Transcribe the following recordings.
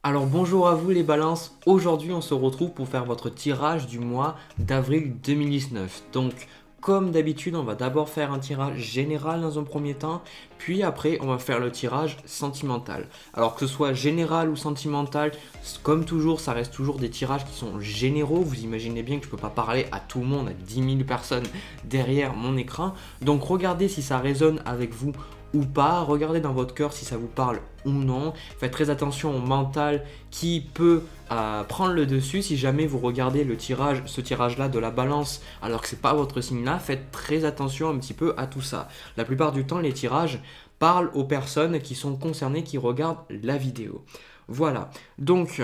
Alors bonjour à vous les balances, aujourd'hui on se retrouve pour faire votre tirage du mois d'avril 2019. Donc comme d'habitude on va d'abord faire un tirage général dans un premier temps, puis après on va faire le tirage sentimental. Alors que ce soit général ou sentimental, comme toujours ça reste toujours des tirages qui sont généraux, vous imaginez bien que je ne peux pas parler à tout le monde, à 10 000 personnes derrière mon écran. Donc regardez si ça résonne avec vous ou pas, regardez dans votre cœur si ça vous parle ou non, faites très attention au mental qui peut prendre le dessus si jamais vous regardez ce tirage là de la balance alors que c'est pas votre signe là, faites très attention un petit peu à tout ça. La plupart du temps les tirages parlent aux personnes qui sont concernées, qui regardent la vidéo. Voilà, donc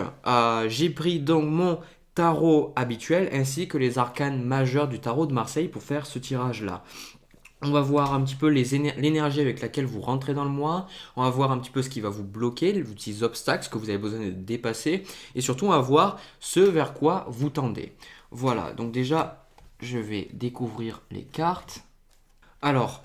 j'ai pris donc mon tarot habituel ainsi que les arcanes majeurs du tarot de Marseille pour faire ce tirage là. On va voir un petit peu l'énergie avec laquelle vous rentrez dans le mois. On va voir un petit peu ce qui va vous bloquer, les petits obstacles, ce que vous avez besoin de dépasser. Et surtout, on va voir ce vers quoi vous tendez. Voilà, donc déjà, je vais découvrir les cartes. Alors,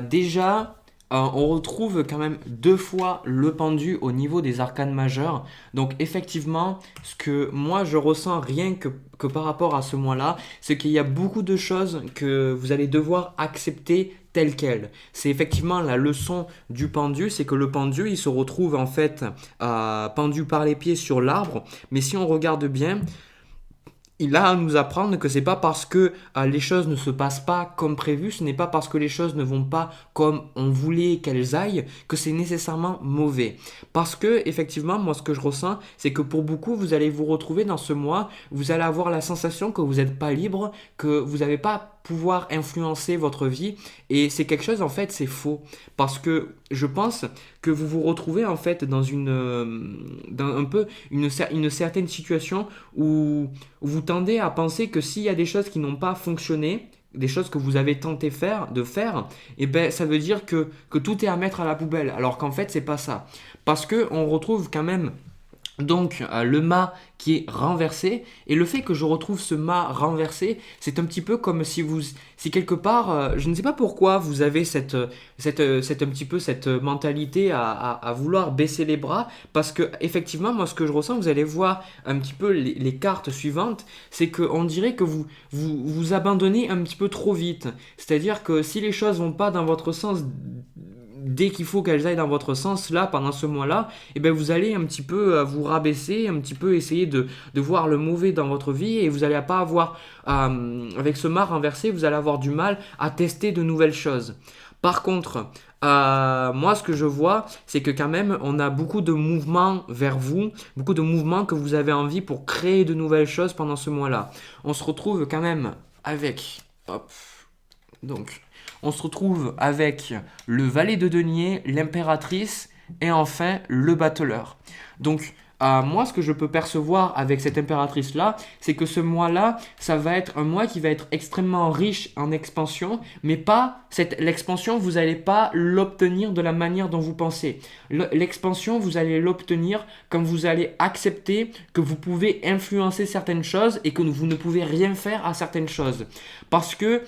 déjà, on retrouve quand même deux fois le pendu au niveau des arcanes majeures. Donc effectivement, ce que moi je ressens rien que par rapport à ce mois-là, c'est qu'il y a beaucoup de choses que vous allez devoir accepter telles quelles. C'est effectivement la leçon du pendu, c'est que le pendu, il se retrouve en fait pendu par les pieds sur l'arbre. Mais si on regarde bien, il a à nous apprendre que c'est pas parce que les choses ne se passent pas comme prévu, ce n'est pas parce que les choses ne vont pas comme on voulait qu'elles aillent que c'est nécessairement mauvais. Parce que effectivement, moi ce que je ressens, c'est que pour beaucoup, vous allez vous retrouver dans ce mois, vous allez avoir la sensation que vous n'êtes pas libre, que vous n'avez pas pouvoir influencer votre vie, et c'est quelque chose en fait c'est faux, parce que je pense que vous vous retrouvez en fait dans un peu une certaine situation où vous tendez à penser que s'il y a des choses qui n'ont pas fonctionné, des choses que vous avez tenté de faire, et ben ça veut dire que tout est à mettre à la poubelle, alors qu'en fait c'est pas ça, parce que on retrouve quand même donc le mât qui est renversé, et le fait que je retrouve ce mât renversé, c'est un petit peu comme si quelque part, je ne sais pas pourquoi vous avez un petit peu cette mentalité à vouloir baisser les bras, parce que effectivement moi ce que je ressens, vous allez voir un petit peu les cartes suivantes, c'est qu'on dirait que vous abandonnez un petit peu trop vite, c'est-à-dire que si les choses vont pas dans votre sens dès qu'il faut qu'elles aillent dans votre sens, là, pendant ce mois-là, et ben vous allez un petit peu vous rabaisser, un petit peu essayer de voir le mauvais dans votre vie, et vous n'allez pas avoir, avec ce mât renversé, vous allez avoir du mal à tester de nouvelles choses. Par contre, moi ce que je vois, c'est que quand même on a beaucoup de mouvements vers vous, beaucoup de mouvements que vous avez envie pour créer de nouvelles choses pendant ce mois-là. On se retrouve quand même avec, hop, donc on se retrouve avec le valet de denier, l'impératrice et enfin le battleur. Donc moi ce que je peux percevoir avec cette impératrice là, c'est que ce mois là, ça va être un mois qui va être extrêmement riche en expansion, mais pas l'expansion, vous n'allez pas l'obtenir de la manière dont vous pensez. L'expansion, vous allez l'obtenir quand vous allez accepter que vous pouvez influencer certaines choses et que vous ne pouvez rien faire à certaines choses. Parce que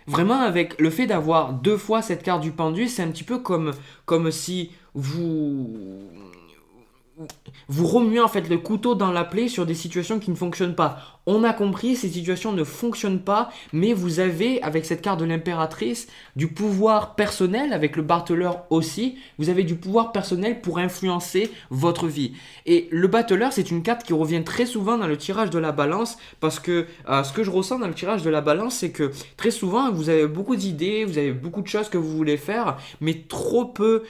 vraiment avec le fait d'avoir deux fois cette carte du pendu, c'est un petit peu comme si vous remuez en fait le couteau dans la plaie sur des situations qui ne fonctionnent pas. On a compris, ces situations ne fonctionnent pas, mais vous avez, avec cette carte de l'impératrice, du pouvoir personnel, avec le battleur aussi, vous avez du pouvoir personnel pour influencer votre vie. Et le battleur, c'est une carte qui revient très souvent dans le tirage de la balance, parce que ce que je ressens dans le tirage de la balance, c'est que très souvent, vous avez beaucoup d'idées, vous avez beaucoup de choses que vous voulez faire, mais trop peu,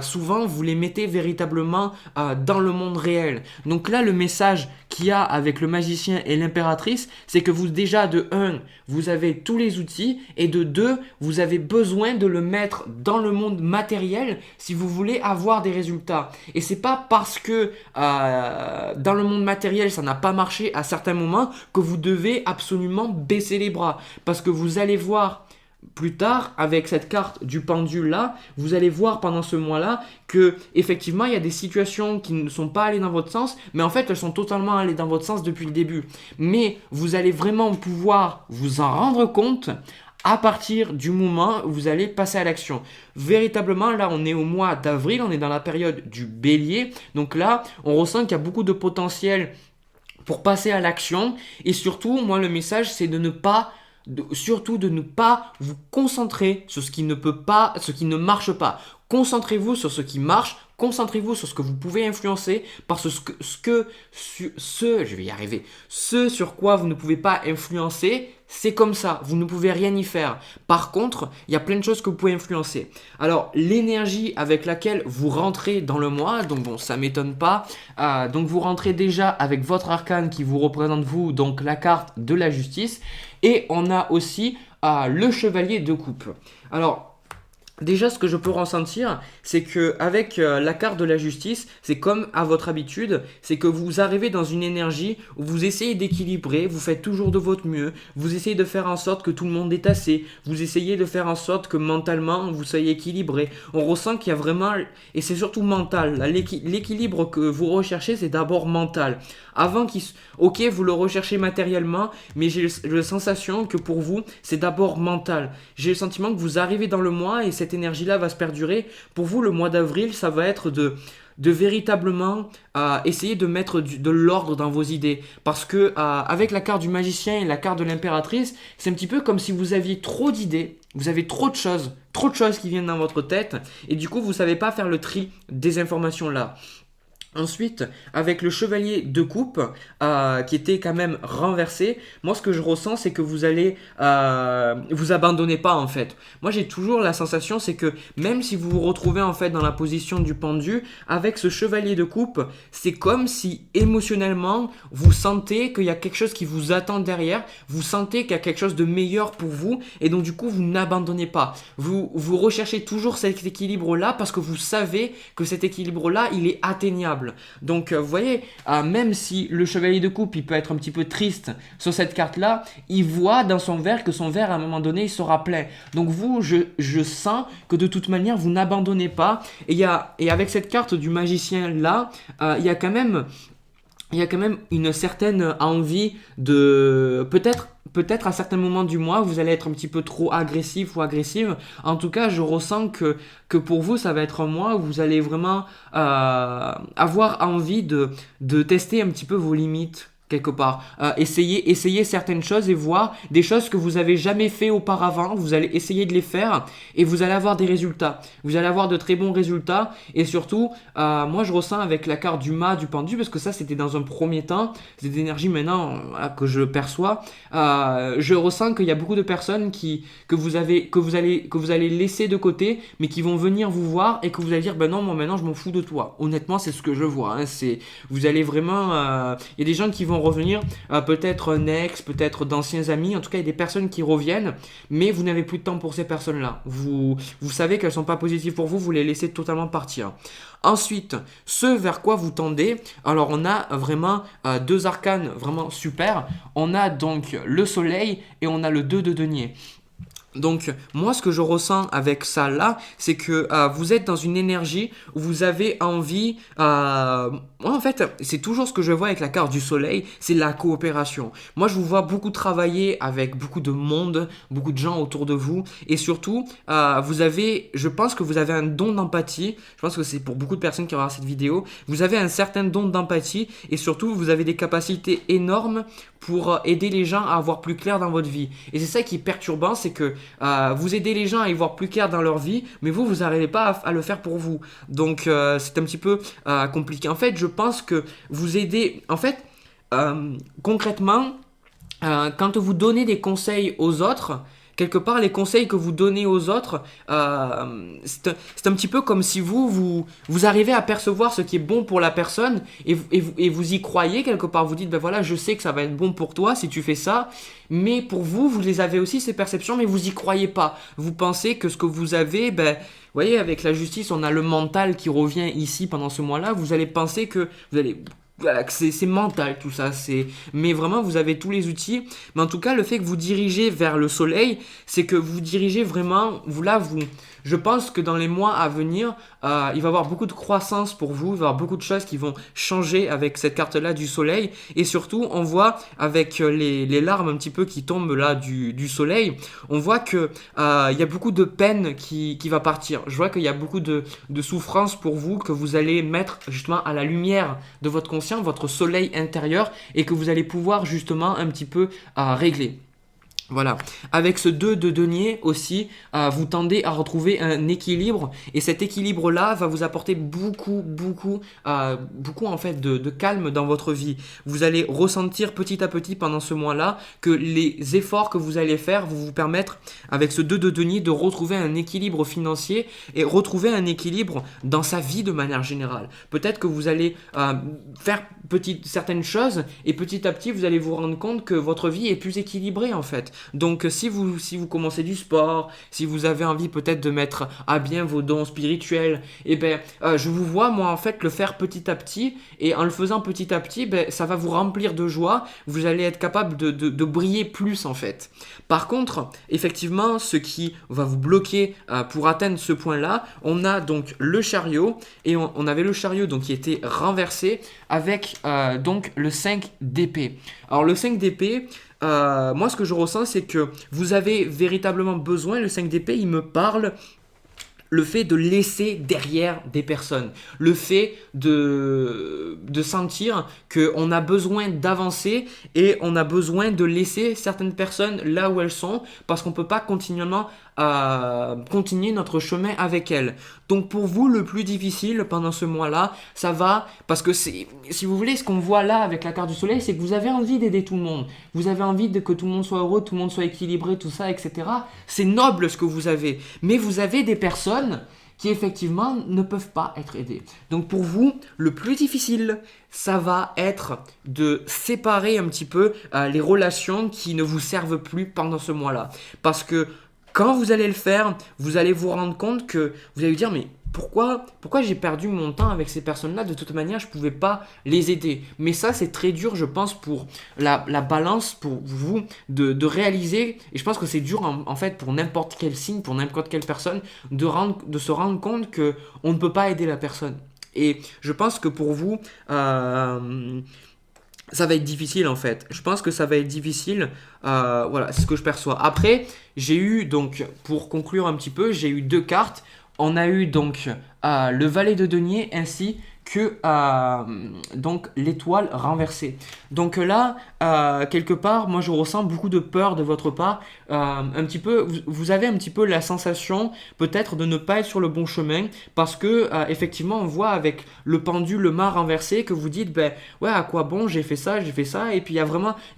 souvent, vous les mettez véritablement dans le monde réel. Donc là, le message qu'il y a avec le magicien et l'impératrice, c'est que vous déjà de 1, vous avez tous les outils, et de 2, vous avez besoin de le mettre dans le monde matériel si vous voulez avoir des résultats. Et c'est pas parce que dans le monde matériel ça n'a pas marché à certains moments que vous devez absolument baisser les bras, parce que vous allez voir plus tard, avec cette carte du pendule là, vous allez voir pendant ce mois-là que effectivement il y a des situations qui ne sont pas allées dans votre sens, mais en fait elles sont totalement allées dans votre sens depuis le début. Mais vous allez vraiment pouvoir vous en rendre compte à partir du moment où vous allez passer à l'action. Véritablement, là, on est au mois d'avril, on est dans la période du bélier. Donc là, on ressent qu'il y a beaucoup de potentiel pour passer à l'action. Et surtout, moi, le message, c'est de ne pas surtout de ne pas vous concentrer sur ce qui ne peut pas, ce qui ne marche pas. Concentrez-vous sur ce qui marche, concentrez-vous sur ce que vous pouvez influencer, parce que je vais y arriver, ce sur quoi vous ne pouvez pas influencer, c'est comme ça, vous ne pouvez rien y faire. Par contre, il y a plein de choses que vous pouvez influencer. Alors, l'énergie avec laquelle vous rentrez dans le mois, donc bon, ça m'étonne pas. Donc vous rentrez déjà avec votre arcane qui vous représente vous, donc la carte de la justice. Et on a aussi le chevalier de coupe. Alors, déjà, ce que je peux ressentir, c'est que avec la carte de la justice, c'est comme à votre habitude, c'est que vous arrivez dans une énergie où vous essayez d'équilibrer, vous faites toujours de votre mieux, vous essayez de faire en sorte que tout le monde est assez, vous essayez de faire en sorte que mentalement vous soyez équilibré. On ressent qu'il y a vraiment, et c'est surtout mental, l'équilibre que vous recherchez, c'est d'abord mental. Ok, vous le recherchez matériellement, mais j'ai la sensation que pour vous, c'est d'abord mental. J'ai le sentiment que vous arrivez dans le mois et cette énergie-là va se perdurer. Pour vous, le mois d'avril, ça va être de véritablement essayer de mettre de l'ordre dans vos idées. Parce que avec la carte du magicien et la carte de l'impératrice, c'est un petit peu comme si vous aviez trop d'idées, vous avez trop de choses qui viennent dans votre tête, et du coup, vous ne savez pas faire le tri des informations-là. Ensuite, avec le chevalier de coupe, qui était quand même renversé, moi ce que je ressens, c'est que vous allez vous abandonnez pas en fait. Moi j'ai toujours la sensation, c'est que même si vous vous retrouvez en fait dans la position du pendu, avec ce chevalier de coupe, c'est comme si émotionnellement vous sentez qu'il y a quelque chose qui vous attend derrière, vous sentez qu'il y a quelque chose de meilleur pour vous, et donc du coup vous n'abandonnez pas. Vous recherchez toujours cet équilibre-là parce que vous savez que cet équilibre-là, il est atteignable. Donc vous voyez, même si le chevalier de coupe il peut être un petit peu triste sur cette carte là, il voit dans son verre que son verre à un moment donné il sera plein. Donc vous, je sens que de toute manière vous n'abandonnez pas, et avec cette carte du magicien là, il y a quand même une certaine envie de peut-être à certains moments du mois, vous allez être un petit peu trop agressif ou agressive. En tout cas, je ressens que pour vous, ça va être un mois où vous allez vraiment avoir envie de tester un petit peu vos limites. Quelque part, essayer certaines choses et voir des choses que vous avez jamais fait auparavant, vous allez essayer de les faire et vous allez avoir des résultats, vous allez avoir de très bons résultats. Et surtout, moi je ressens avec la carte du mât, du pendu, parce que ça c'était dans un premier temps, c'est des énergies maintenant que je perçois, je ressens qu'il y a beaucoup de personnes que vous allez laisser de côté, mais qui vont venir vous voir et que vous allez dire ben non, moi maintenant je m'en fous de toi. Honnêtement, c'est ce que je vois, hein. Vous allez vraiment, il y a des gens qui vont revenir, peut-être un ex, peut-être d'anciens amis, en tout cas il y a des personnes qui reviennent, mais vous n'avez plus de temps pour ces personnes-là. Vous savez qu'elles ne sont pas positives pour vous, vous les laissez totalement partir. Ensuite, ce vers quoi vous tendez, alors on a vraiment deux arcanes vraiment super. On a donc le soleil et on a le 2 de denier. Donc moi ce que je ressens avec ça là, c'est que vous êtes dans une énergie où vous avez envie, moi en fait c'est toujours ce que je vois avec la carte du soleil, c'est la coopération. Moi je vous vois beaucoup travailler avec beaucoup de monde, beaucoup de gens autour de vous, et surtout je pense que vous avez un don d'empathie. Je pense que c'est pour beaucoup de personnes qui regardent cette vidéo, vous avez un certain don d'empathie, et surtout vous avez des capacités énormes pour aider les gens à voir plus clair dans votre vie. Et c'est ça qui est perturbant, c'est que vous aidez les gens à y voir plus clair dans leur vie, mais vous n'arrivez pas à le faire pour vous. Donc c'est un petit peu compliqué. En fait, je pense que vous aidez... En fait, concrètement, quand vous donnez des conseils aux autres, quelque part, les conseils que vous donnez aux autres, c'est un petit peu comme si vous arrivez à percevoir ce qui est bon pour la personne et vous y croyez quelque part. Vous dites, ben voilà, je sais que ça va être bon pour toi si tu fais ça, mais pour vous, vous les avez aussi ces perceptions, mais vous y croyez pas. Vous pensez que ce que vous avez, ben, vous voyez, avec la justice, on a le mental qui revient ici pendant ce mois-là. Vous allez penser que vous allez voilà, que c'est mental tout ça, mais vraiment vous avez tous les outils. Mais en tout cas, le fait que vous dirigez vers le soleil, c'est que vous dirigez vraiment, je pense que dans les mois à venir, il va y avoir beaucoup de croissance pour vous, il va y avoir beaucoup de choses qui vont changer avec cette carte-là du soleil. Et surtout, on voit avec les larmes un petit peu qui tombent là du soleil, on voit que il y a beaucoup de peine qui va partir. Je vois qu'il y a beaucoup de souffrance pour vous, que vous allez mettre justement à la lumière de votre conscience, votre soleil intérieur, et que vous allez pouvoir justement un petit peu régler. Voilà. Avec ce 2 de denier aussi, vous tendez à retrouver un équilibre, et cet équilibre-là va vous apporter beaucoup en fait de calme dans votre vie. Vous allez ressentir petit à petit pendant ce mois-là que les efforts que vous allez faire vont vous permettre, avec ce 2 de denier, de retrouver un équilibre financier et retrouver un équilibre dans sa vie de manière générale. Peut-être que vous allez faire certaines choses, et petit à petit vous allez vous rendre compte que votre vie est plus équilibrée en fait. Donc si vous commencez du sport, si vous avez envie peut-être de mettre à bien vos dons spirituels, je vous vois moi en fait le faire petit à petit, et en le faisant petit à petit, ça va vous remplir de joie, vous allez être capable de briller plus en fait. Par contre, effectivement, ce qui va vous bloquer pour atteindre ce point-là, on a donc le chariot, et on avait le chariot donc qui était renversé avec donc le 5 d'épée. Alors le 5 d'épée, moi ce que je ressens, c'est que vous avez véritablement besoin, le 5 d'épée il me parle, le fait de laisser derrière des personnes, le fait de sentir qu'on a besoin d'avancer, et on a besoin de laisser certaines personnes là où elles sont, parce qu'on ne peut pas continuellement continuer notre chemin avec elles. Donc pour vous, le plus difficile pendant ce mois-là, ça va, parce que si vous voulez, ce qu'on voit là avec la carte du soleil, c'est que vous avez envie d'aider tout le monde, vous avez envie que tout le monde soit heureux, tout le monde soit équilibré, tout ça, etc. C'est noble ce que vous avez, mais vous avez des personnes qui effectivement ne peuvent pas être aidées. Donc pour vous, le plus difficile, ça va être de séparer un petit peu les relations qui ne vous servent plus pendant ce mois-là. Parce que quand vous allez le faire, vous allez vous rendre compte que vous allez vous dire, mais pourquoi j'ai perdu mon temps avec ces personnes-là? De toute manière, je ne pouvais pas les aider. Mais ça, c'est très dur, je pense, pour la balance, pour vous, de réaliser. Et je pense que c'est dur, en fait, pour n'importe quel signe, pour n'importe quelle personne, de se rendre compte qu'on ne peut pas aider la personne. Et je pense que pour vous, ça va être difficile en fait. Je pense que ça va être difficile. Voilà, c'est ce que je perçois. Après, j'ai eu donc, pour conclure un petit peu, j'ai eu 2 cartes. On a eu donc le valet de denier ainsi que donc l'étoile renversée. Donc là, quelque part, moi je ressens beaucoup de peur de votre part. Un petit peu, vous avez un petit peu la sensation peut-être de ne pas être sur le bon chemin, parce que effectivement on voit avec le pendule, le mât renversé, que vous dites ouais, à quoi bon, j'ai fait ça, et puis il y a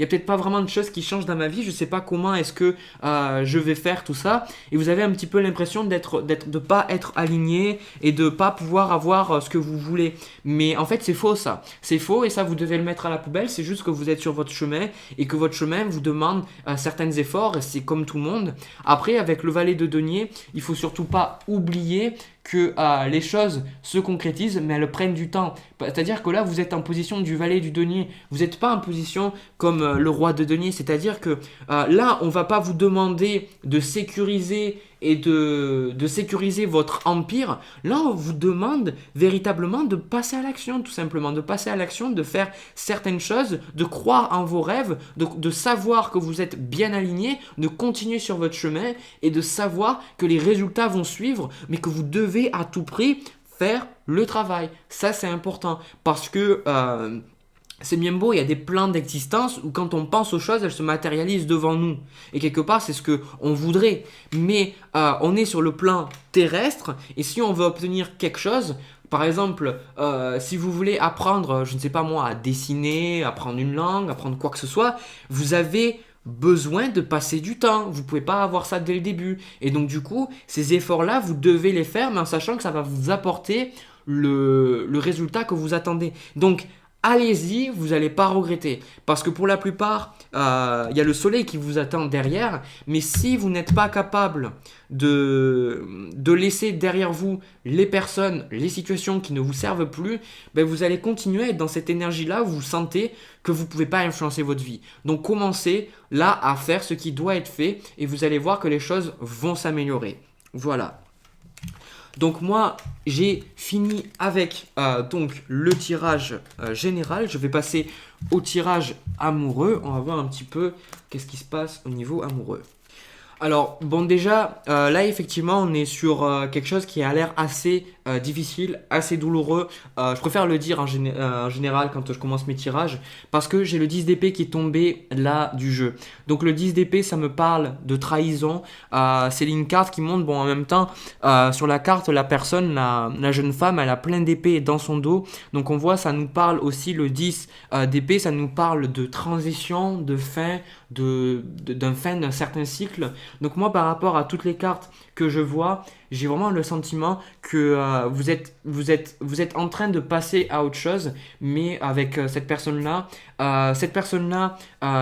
peut-être pas vraiment de choses qui changent dans ma vie, je sais pas comment est-ce que je vais faire tout ça, et vous avez un petit peu l'impression de pas être aligné et de pas pouvoir avoir ce que vous voulez. Mais en fait c'est faux ça, c'est faux, et ça vous devez le mettre à la poubelle. C'est juste que vous êtes sur votre chemin, et que votre chemin vous demande certains efforts, et c'est comme tout le monde. Après, avec le valet de denier, il faut surtout pas oublier que les choses se concrétisent, mais elles prennent du temps. C'est-à-dire que là, vous êtes en position du valet du denier. Vous n'êtes pas en position comme le roi de denier. C'est-à-dire que là, on ne va pas vous demander de sécuriser et de sécuriser votre empire. Là, on vous demande véritablement de passer à l'action, tout simplement. De passer à l'action, de faire certaines choses, de croire en vos rêves, de savoir que vous êtes bien aligné, de continuer sur votre chemin, et de savoir que les résultats vont suivre, mais que vous devez à tout prix faire le travail. Ça, c'est important, parce que c'est bien beau, il y a des plans d'existence où quand on pense aux choses, elles se matérialisent devant nous. Et quelque part, c'est ce qu'on voudrait. Mais on est sur le plan terrestre, et si on veut obtenir quelque chose, par exemple, si vous voulez apprendre, je ne sais pas moi, à dessiner, apprendre une langue, apprendre quoi que ce soit, vous avez besoin de passer du temps. Vous ne pouvez pas avoir ça dès le début. Et donc du coup, ces efforts-là, vous devez les faire, mais en sachant que ça va vous apporter le résultat que vous attendez. Donc, allez-y, vous n'allez pas regretter. Parce que pour la plupart, il y a le soleil qui vous attend derrière. Mais si vous n'êtes pas capable de laisser derrière vous les personnes, les situations qui ne vous servent plus, ben vous allez continuer à être dans cette énergie-là où vous sentez que vous ne pouvez pas influencer votre vie. Donc commencez là à faire ce qui doit être fait et vous allez voir que les choses vont s'améliorer. Voilà. Donc moi, j'ai fini avec donc le tirage général. Je vais passer au tirage amoureux. On va voir un petit peu qu'est-ce qui se passe au niveau amoureux. Alors, bon déjà, là effectivement, on est sur quelque chose qui a l'air assez difficile, assez douloureux. Je préfère le dire en général quand je commence mes tirages, parce que j'ai le 10 d'épée qui est tombé là du jeu. Donc le 10 d'épée, ça me parle de trahison. C'est une carte qui montre, bon en même temps, sur la carte, la personne, la jeune femme, elle a plein d'épées dans son dos. Donc on voit, ça nous parle aussi, le 10 d'épée, ça nous parle de transition, de fin, d'un fin d'un certain cycle. Donc moi, par rapport à toutes les cartes que je vois, j'ai vraiment le sentiment que vous êtes en train de passer à autre chose, mais avec cette personne-là,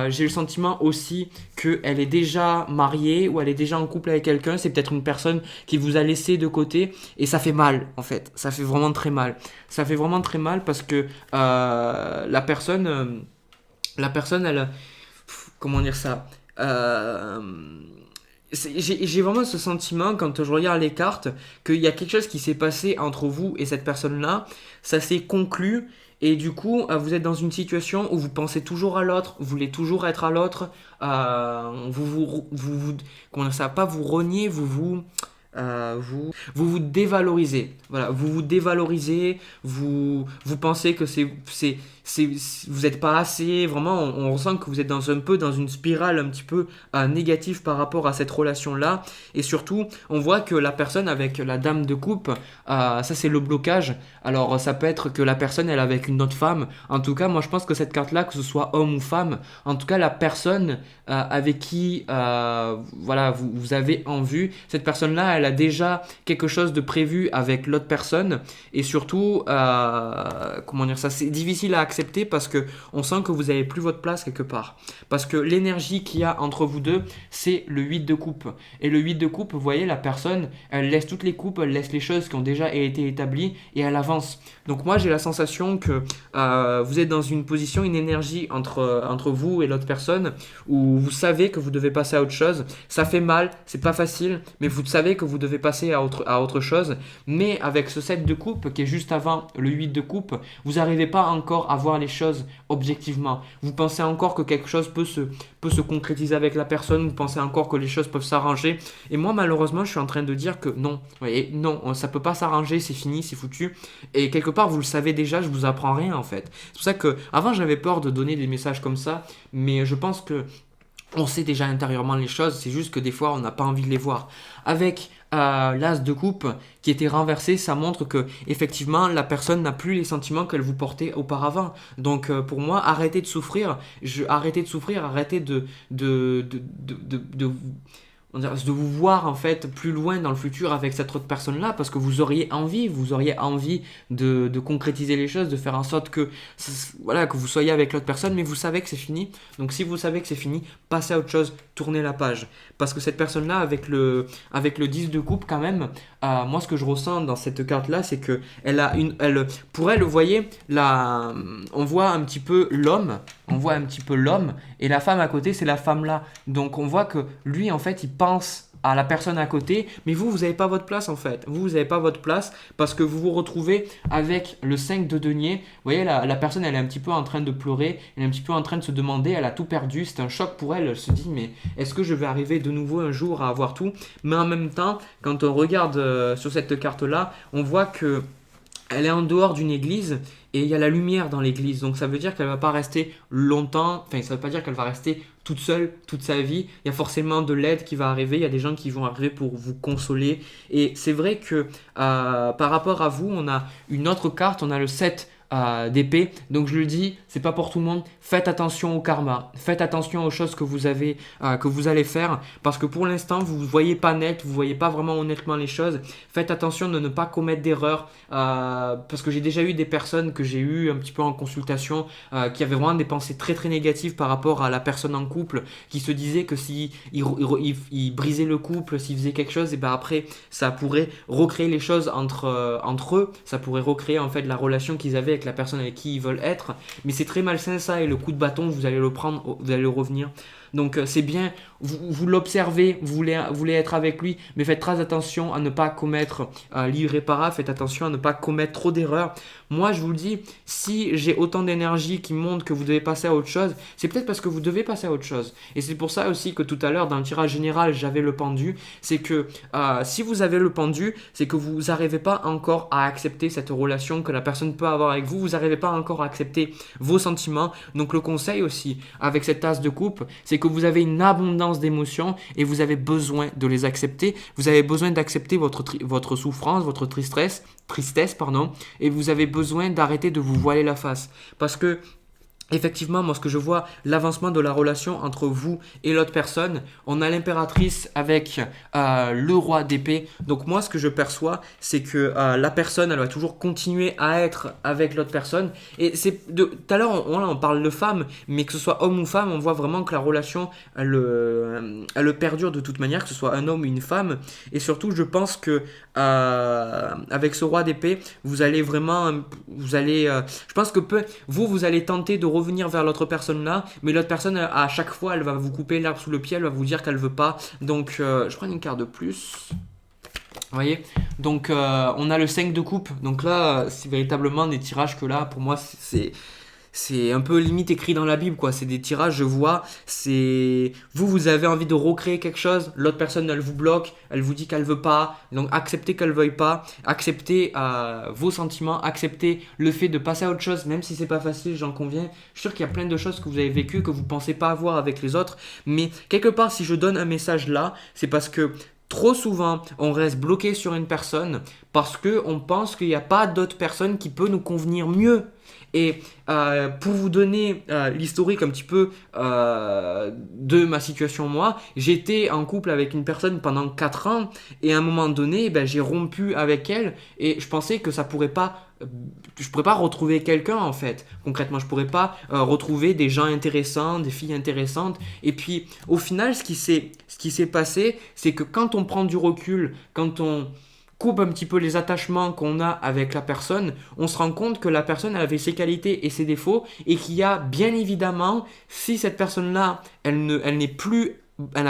j'ai le sentiment aussi qu'elle est déjà mariée ou elle est déjà en couple avec quelqu'un. C'est peut-être une personne qui vous a laissé de côté et ça fait mal en fait. Ça fait vraiment très mal. Ça fait vraiment très mal parce que la personne, elle, comment dire ça, j'ai vraiment ce sentiment quand je regarde les cartes qu'il y a quelque chose qui s'est passé entre vous et cette personne-là, ça s'est conclu et du coup vous êtes dans une situation où vous pensez toujours à l'autre, vous voulez toujours être à l'autre, comment dire ça, pas vous reniez, vous dévalorisez. Voilà, vous vous dévalorisez, vous pensez que vous n'êtes pas assez. Vraiment, on ressent que vous êtes un peu dans une spirale un petit peu négative par rapport à cette relation-là. Et surtout, on voit que la personne avec la dame de coupe, ça c'est le blocage. Alors, ça peut être que la personne, elle est avec une autre femme. En tout cas, moi je pense que cette carte-là, que ce soit homme ou femme, en tout cas, la personne avec qui voilà, vous avez en vue, cette personne-là, elle a déjà quelque chose de prévu avec l'autre personne et surtout comment dire ça, c'est difficile à accepter parce que on sent que vous n'avez plus votre place quelque part, parce que l'énergie qu'il y a entre vous deux, c'est le 8 de coupe et le 8 de coupe, vous voyez, la personne, elle laisse toutes les coupes, elle laisse les choses qui ont déjà été établies et elle avance. Donc moi j'ai la sensation que vous êtes dans une position, une énergie entre vous et l'autre personne où vous savez que vous devez passer à autre chose. Ça fait mal, c'est pas facile, mais vous savez que vous devez passer à autre chose. Mais avec ce 7 de coupe qui est juste avant le 8 de coupe, vous n'arrivez pas encore à voir les choses objectivement. Vous pensez encore que quelque chose peut se concrétiser avec la personne, vous pensez encore que les choses peuvent s'arranger. Et moi malheureusement je suis en train de dire que non, et non, ça peut pas s'arranger, c'est fini, c'est foutu. Et quelque part vous le savez déjà, je vous apprends rien en fait. C'est pour ça que avant j'avais peur de donner des messages comme ça, mais je pense que on sait déjà intérieurement les choses, c'est juste que des fois on n'a pas envie de les voir. Avec l'as de coupe qui était renversé, ça montre que effectivement la personne n'a plus les sentiments qu'elle vous portait auparavant. Donc pour moi, arrêtez de souffrir, arrêtez de vous voir en fait plus loin dans le futur avec cette autre personne-là, parce que vous auriez envie de concrétiser les choses, de faire en sorte que voilà, que vous soyez avec l'autre personne, mais vous savez que c'est fini. Donc si vous savez que c'est fini, passez à autre chose, tournez la page, parce que cette personne-là avec le 10 de coupe quand même, moi ce que je ressens dans cette carte-là, c'est que pour elle, vous voyez, on voit un petit peu l'homme, et la femme à côté, c'est la femme là. Donc on voit que lui en fait il pense à la personne à côté, mais vous n'avez pas votre place en fait. Vous n'avez pas votre place parce que vous vous retrouvez avec le 5 de denier. Vous voyez, la personne, elle est un petit peu en train de pleurer, elle est un petit peu en train de se demander, elle a tout perdu, c'est un choc pour elle, elle se dit mais est-ce que je vais arriver de nouveau un jour à avoir tout? Mais en même temps, quand on regarde sur cette carte-là, on voit que elle est en dehors d'une église et il y a la lumière dans l'église. Donc ça veut dire qu'elle ne va pas rester longtemps, enfin ça ne veut pas dire qu'elle va rester toute seule toute sa vie. Il y a forcément de l'aide qui va arriver, il y a des gens qui vont arriver pour vous consoler. Et c'est vrai que par rapport à vous, on a une autre carte, on a le 7 d'épée. Donc je le dis, c'est pas pour tout le monde. Faites attention au karma. Faites attention aux choses que vous allez faire, parce que pour l'instant vous ne voyez pas net, vous voyez pas vraiment honnêtement les choses. Faites attention de ne pas commettre d'erreurs, parce que j'ai déjà eu des personnes que j'ai eu un petit peu en consultation qui avaient vraiment des pensées très très négatives par rapport à la personne en couple, qui se disaient que si il brisait le couple, s'il faisait quelque chose, et ben après ça pourrait recréer les choses entre eux, ça pourrait recréer en fait la relation qu'ils avaient avec la personne avec qui ils veulent être. Mais c'est très malsain ça, et le coup de bâton vous allez le prendre, vous allez le revenir. Donc c'est bien, vous l'observez, vous voulez être avec lui, mais faites très attention à ne pas commettre l'irréparable, faites attention à ne pas commettre trop d'erreurs. Moi je vous le dis, si j'ai autant d'énergie qui montre que vous devez passer à autre chose, c'est peut-être parce que vous devez passer à autre chose. Et c'est pour ça aussi que tout à l'heure dans le tirage général j'avais le pendu, c'est que si vous avez le pendu, c'est que vous n'arrivez pas encore à accepter cette relation que la personne peut avoir avec vous, vous n'arrivez pas encore à accepter vos sentiments. Donc le conseil aussi avec cette tasse de coupe, c'est que vous avez une abondance d'émotions et vous avez besoin de les accepter. Vous avez besoin d'accepter votre souffrance, votre tristesse, et vous avez besoin d'arrêter de vous voiler la face. Parce que effectivement, moi ce que je vois, l'avancement de la relation entre vous et l'autre personne, on a l'impératrice avec le roi d'épée. Donc moi ce que je perçois, c'est que la personne, elle va toujours continuer à être avec l'autre personne. Et c'est tout à l'heure on parle de femme, mais que ce soit homme ou femme, on voit vraiment que la relation, elle perdure de toute manière, que ce soit un homme ou une femme. Et surtout, je pense que avec ce roi d'épée, vous allez vraiment, je pense que vous allez tenter de revenir vers l'autre personne là, mais l'autre personne à chaque fois elle va vous couper l'herbe sous le pied, elle va vous dire qu'elle veut pas. Donc je prends une carte de plus. Vous voyez, donc on a le 5 de coupe. Donc là c'est véritablement des tirages que là pour moi c'est un peu limite écrit dans la Bible, quoi. C'est des tirages, je vois, c'est... Vous avez envie de recréer quelque chose, l'autre personne, elle vous bloque, elle vous dit qu'elle veut pas, donc acceptez qu'elle veuille pas, acceptez vos sentiments, acceptez le fait de passer à autre chose, même si c'est pas facile, j'en conviens. Je suis sûr qu'il y a plein de choses que vous avez vécues, que vous pensez pas avoir avec les autres, mais quelque part, si je donne un message là, c'est parce que trop souvent, on reste bloqué sur une personne parce qu'on pense qu'il n'y a pas d'autre personne qui peut nous convenir mieux. Et pour vous donner l'historique un petit peu de ma situation, moi, j'étais en couple avec une personne pendant 4 ans et à un moment donné, j'ai rompu avec elle et je pensais que ça pourrait pas... Je pourrais pas retrouver quelqu'un en fait, concrètement je pourrais pas retrouver des gens intéressants, des filles intéressantes. Et puis au final ce qui s'est passé, c'est que quand on prend du recul, quand on coupe un petit peu les attachements qu'on a avec la personne, on se rend compte que la personne elle avait ses qualités et ses défauts, et qu'il y a bien évidemment, si cette personne-là, elle n'a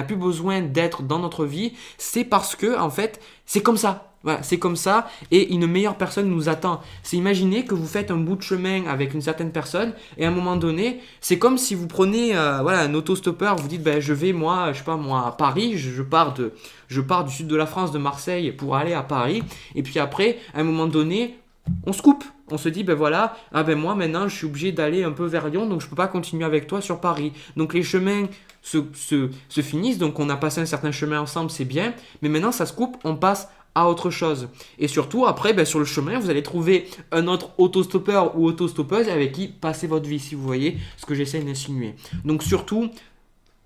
plus besoin d'être dans notre vie, c'est parce que en fait, c'est comme ça. Voilà, c'est comme ça, et une meilleure personne nous attend. C'est imaginer que vous faites un bout de chemin avec une certaine personne, et à un moment donné, c'est comme si vous prenez un autostoppeur, vous dites je vais moi à Paris, je pars du sud de la France, de Marseille, pour aller à Paris, et puis après, à un moment donné, on se coupe. On se dit moi maintenant je suis obligé d'aller un peu vers Lyon, donc je peux pas continuer avec toi sur Paris. Donc les chemins se finissent, donc on a passé un certain chemin ensemble, c'est bien, mais maintenant ça se coupe, on passe à autre chose. Et surtout après sur le chemin vous allez trouver un autre autostoppeur ou autostoppeuse avec qui passer votre vie, si vous voyez ce que j'essaie d'insinuer. Donc surtout,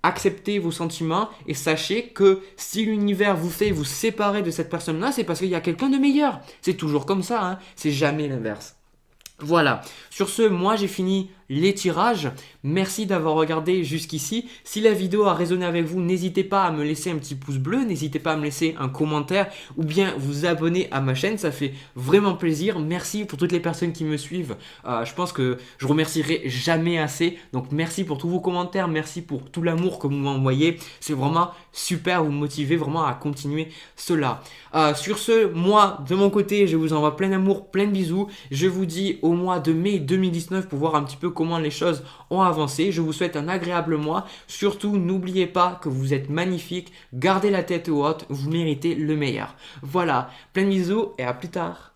acceptez vos sentiments et sachez que si l'univers vous fait vous séparer de cette personne-là, c'est parce qu'il y a quelqu'un de meilleur. C'est toujours comme ça, hein. C'est jamais l'inverse. Voilà, sur ce, moi j'ai fini les tirages. Merci d'avoir regardé jusqu'ici. Si la vidéo a résonné avec vous, n'hésitez pas à me laisser un petit pouce bleu, n'hésitez pas à me laisser un commentaire ou bien vous abonner à ma chaîne, ça fait vraiment plaisir. Merci pour toutes les personnes qui me suivent. Je pense que je remercierai jamais assez. Donc merci pour tous vos commentaires, merci pour tout l'amour que vous m'envoyez. C'est vraiment super, vous me motivez vraiment à continuer cela. Sur ce, moi de mon côté, je vous envoie plein d'amour, plein de bisous. Je vous dis au mois de mai 2019 pour voir un petit peu comment les choses ont avancé. Je vous souhaite un agréable mois. Surtout, n'oubliez pas que vous êtes magnifique. Gardez la tête haute, vous méritez le meilleur. Voilà, plein de bisous et à plus tard.